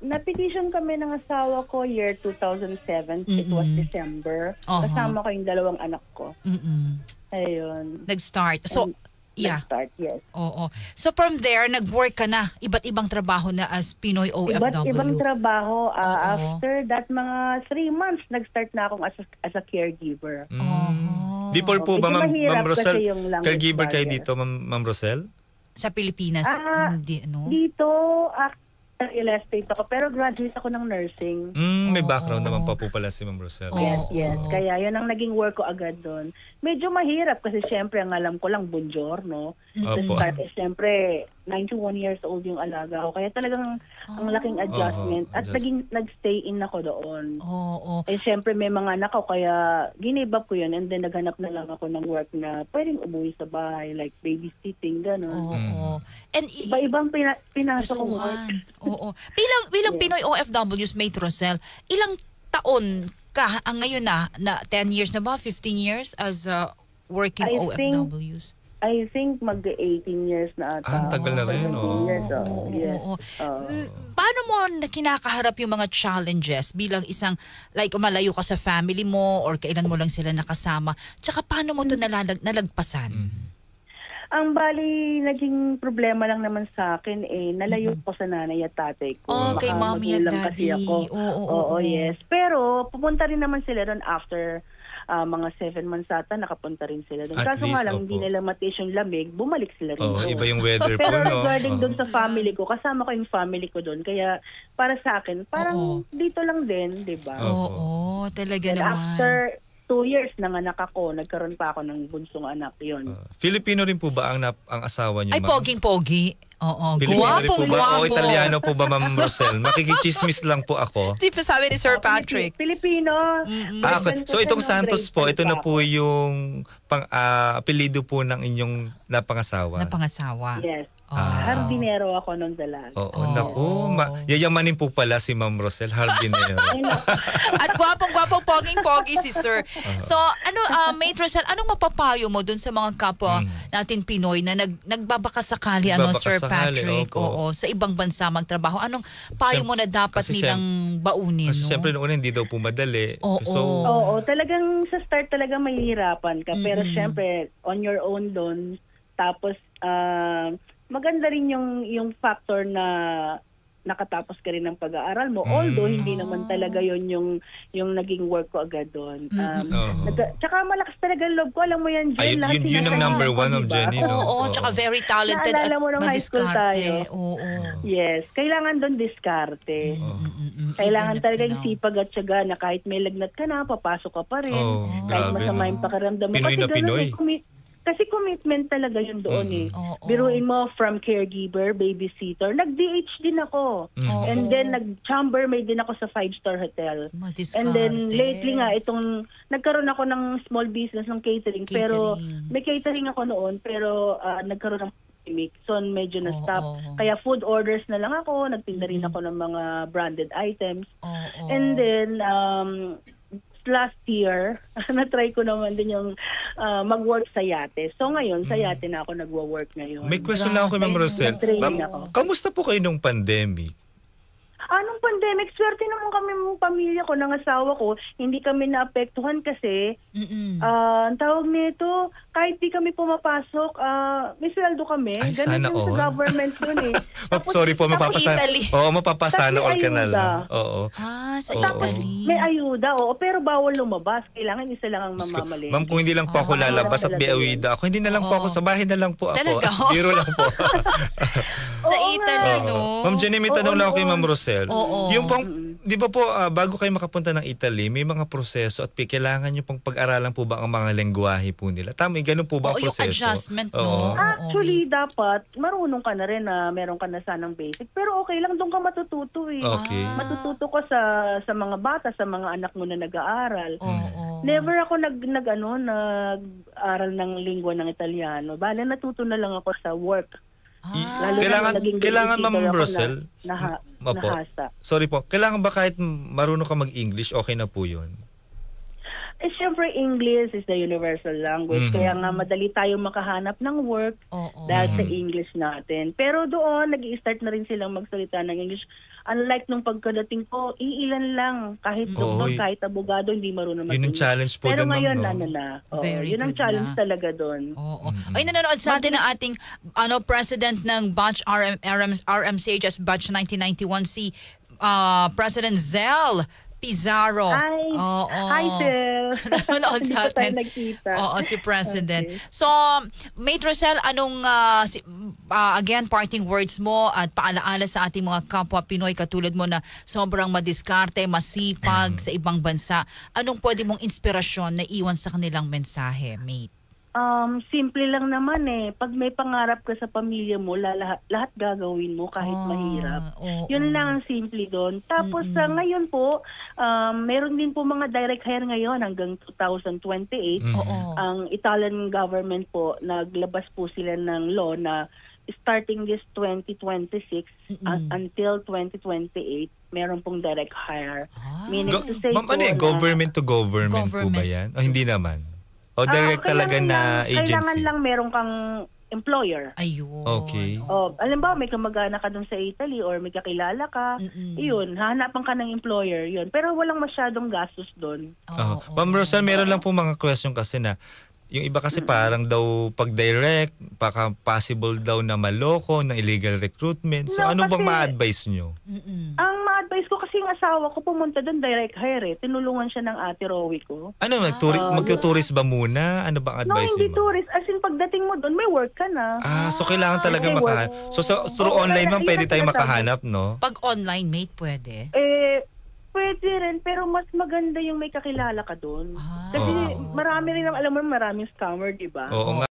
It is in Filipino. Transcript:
Na-petition kami ng asawa ko year 2007. It was December. Kasama ko yung 2 anak ko. Ayun. Nag-start. So, Nag-start, yes. Oo. So from there, nag-work ka na. Iba't ibang trabaho na as Pinoy OFW. Iba't ibang trabaho. After that, mga 3 months, nag-start na akong as a caregiver. Before po ba, Ma'am Rosel, caregiver kayo barrier. dito, Ma'am Rosel? Sa Pilipinas? Hindi, ano? Dito, real estate ako, pero graduate ako ng nursing. May background naman pa po pala si Ma'am Rosel. Yes. Kaya yun ang naging work ko agad doon. Medyo mahirap kasi syempre ang alam ko lang buongiorno. Start syempre 91 years old yung alaga ko. Kaya talagang ang laking adjustment. At nag-stay in ako doon. Eh syempre may mga anak ko kaya give up ko yun and then naghanap na lang ako ng work na pwedeng umuwi sa bahay like babysitting, gano'n. And iba-ibang pinasok kong work. Bilang Pinoy OFWs, Mate Rosel, ilang taon ka ngayon na 10 years na ba? 15 years as working OFWs? I think mag-18 years na ata. Ang tagal na rin, Yes. Paano mo kinakaharap yung mga challenges bilang isang, like, malayo ka sa family mo or kailan mo lang sila nakasama? Tsaka paano mo ito nalagpasan? Ang bali, naging problema lang naman sa akin, nalayo ko sa nanay at tatay ko. Kay mommy at daddy. Kasi ako. Yes. Pero, pupunta rin naman sila doon after mga 7 months ata, nakapunta rin sila doon. Kaso nga lang, hindi nila matiis yung lamig, bumalik sila rin doon. Iba yung weather po, Pero no? regarding doon sa family ko, kasama ko yung family ko doon. Kaya, para sa akin, parang dito lang din, di ba? Talaga And naman. after 2 years nanganak ako, nagkaroon pa ako ng bunsong anak yon. Filipino rin po ba ang asawa niyo, Ay, ma'am? poging-pogi. Filipino rin po ba? O Guwapo. Italiano po ba, Ma'am Rosel? Makikichismis lang po ako. Di pa sabi ni Sir Patrick. Filipino. Okay. So itong Santos po, ito na po yung apelido po ng inyong napangasawa. Yes. Hardinero ako nung dalaga. Naku. Yayamanin po pala si Ma'am Rosel, hardinero. At gwapong-gwapong, poging-pogi si Sir. So, Mate Rosel, anong mapapayo mo dun sa mga kapwa natin Pinoy na nagbabakasakali, Sir Patrick? Sa ibang bansa magtrabaho. Anong payo mo na dapat nilang baunin? Kasi siyempre noon hindi daw po madali. Oo, talagang sa start talaga mahihirapan ka. Pero siyempre, on your own doon. Tapos, maganda rin yung factor na nakatapos ka rin ng pag-aaral mo. Although, hindi naman talaga yon yung naging work ko agad doon. Tsaka malakas talaga ang loob ko. Alam mo yan, Jen. Yun ang number 1 of Jenny, no? Tsaka very talented at naalala mo nung high school tayo. Yes. Kailangan doon diskarte. Kailangan talaga yung sipag at syaga na kahit may lagnat ka na, papasok ka pa rin. Kahit masama yung pakiramdam mo. Pinoy na Pinoy. Kasi commitment talaga yun doon Biruin mo from caregiver, babysitter. Nag-DH din ako. And then nag-chamber may din ako sa 5-star hotel. And then lately nga, nagkaroon ako ng small business ng catering. Pero may catering ako noon, pero nagkaroon ng pandemic. So medyo na-stop. Kaya food orders na lang ako. Nagtinda rin ako ng mga branded items. And then, last year, na-try ko naman din yung mag-work sa yate. So ngayon, sa yate na ako nagwo-work ngayon. May question lang ako kay Ma'am Rosel. Ma'am, kamusta po kayo nung pandemic? Anong pandemic? Swerte naman kami ng pamilya ko, ng asawa ko. Hindi kami naapektuhan kasi ang tawag nito, kahit di kami pumapasok, may sweldo kami. Ay, ganun sana yung sa government yun Sorry po, mapapasana all ka na lang. Sa Italy. May ayuda, pero bawal lumabas. Kailangan isa lang ang mamamalin. Ma'am, kung hindi lang po ako lalabas at may ayuda ako, hindi na lang po ako, sa bahay na lang po ako. Talaga? Biro lang po. Sa Italy, no? Ma'am Jenny, may tanong lang ako kay Ma'am Rosel. Yung pong, di ba po, bago kayo makapunta ng Italy, may mga proseso at kailangan nyo pong pag-aralan po ba ang mga lengguwahe po nila? Tama, ganun po ba ang proseso? Yung adjustment, no? Actually, dapat, marunong ka na rin na meron ka na sanang basic. Pero okay lang, doon ka matututo Okay. Matututo ko sa mga bata, sa mga anak mo na nag-aaral. Never ako nag-aral ng lingwa ng Italiano. Bale, natuto na lang ako sa work. Kailangan Ma'am Rosel, nahasa. Sorry po, kailangan ba kahit marunong ka mag-English, okay na po yun? Siyempre, English is the universal language. Kaya nga madali tayong makahanap ng work dahil sa English natin. Pero doon, nag-i-start na rin silang magsalita ng English. Unlike nung pagkadating ko, iilan lang. Kahit doktor, kahit abogado, hindi marunong mag-English. Yun ang challenge po pero doon, ngayon, no? Yun ang challenge talaga doon. Ay, nanonood sa atin ang ating president ng batch RMCHS batch 1991, si President Zell Pizarro. Hi, Phil. Nanonood sa atin. Oo, si President. Okay. So, Mate Rosel, anong, again, parting words mo at paalaala sa ating mga kapwa Pinoy katulad mo na sobrang madiskarte, masipag sa ibang bansa. Anong pwede mong inspirasyon na iwan sa kanilang mensahe, Mate? Simple lang naman Pag may pangarap ka sa pamilya mo, lahat gagawin mo kahit mahirap. Yun lang ang simple doon. Tapos ngayon po, meron din po mga direct hire ngayon hanggang 2028. Ang Italian government po, naglabas po sila ng law na starting this 2026 until 2028, meron pong direct hire. Meaning to say government to government po ba yan? O hindi naman? O direct talaga na agency? Kailangan lang meron kang employer. Ayun. Okay. Alam ba, may kamag-anak ka dun sa Italy or may kakilala ka, yun, hahanapan ka ng employer, yun. Pero walang masyadong gastos dun. Ma'am Rosel, meron lang po mga question kasi na yung iba kasi parang daw pag direct, possible daw na maloko, ng illegal recruitment. So ano bang ma-advise nyo? Ang ma-advise ko kasi yung asawa ko pumunta doon direct hire. Tinulungan siya ng ate Rowie ko. Ano, magtuturist ba muna? Ano bang advice No, hindi tourist. As in, pagdating mo doon, may work ka na. So kailangan talaga makahanap. So through online man pwede tayong makahanap, no? Pag online, Mate, pwede? Pwede rin, pero mas maganda yung may kakilala ka doon. Kasi marami rin, alam mo, maraming scammer, di ba? Oo nga.